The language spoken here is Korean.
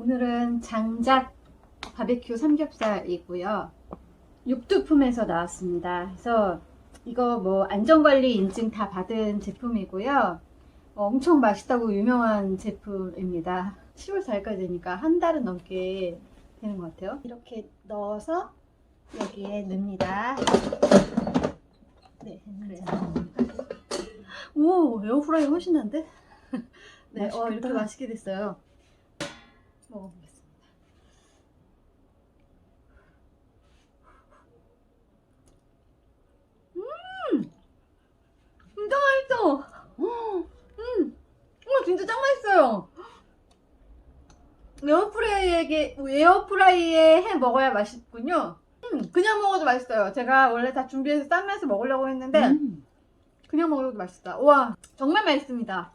오늘은 장작 바베큐 삼겹살이고요. 육두품에서 나왔습니다. 그래서 이거 뭐 안전관리 인증 다 받은 제품이고요. 엄청 맛있다고 유명한 제품입니다. 10월 4일까지 되니까 한 달은 넘게 되는 것 같아요. 이렇게 넣어서 여기에 넣습니다. 네, 그래요. 오, 에어프라이어 훨씬 난데? 네, 이렇게 맛있게 됐어요. 먹어보겠습니다. 진짜 맛있어! 진짜 짱 맛있어요! 에어프라이에 해 먹어야 맛있군요. 그냥 먹어도 맛있어요. 제가 원래 다 준비해서 쌈면서 먹으려고 했는데 그냥 먹어도 맛있다. 와, 정말 맛있습니다.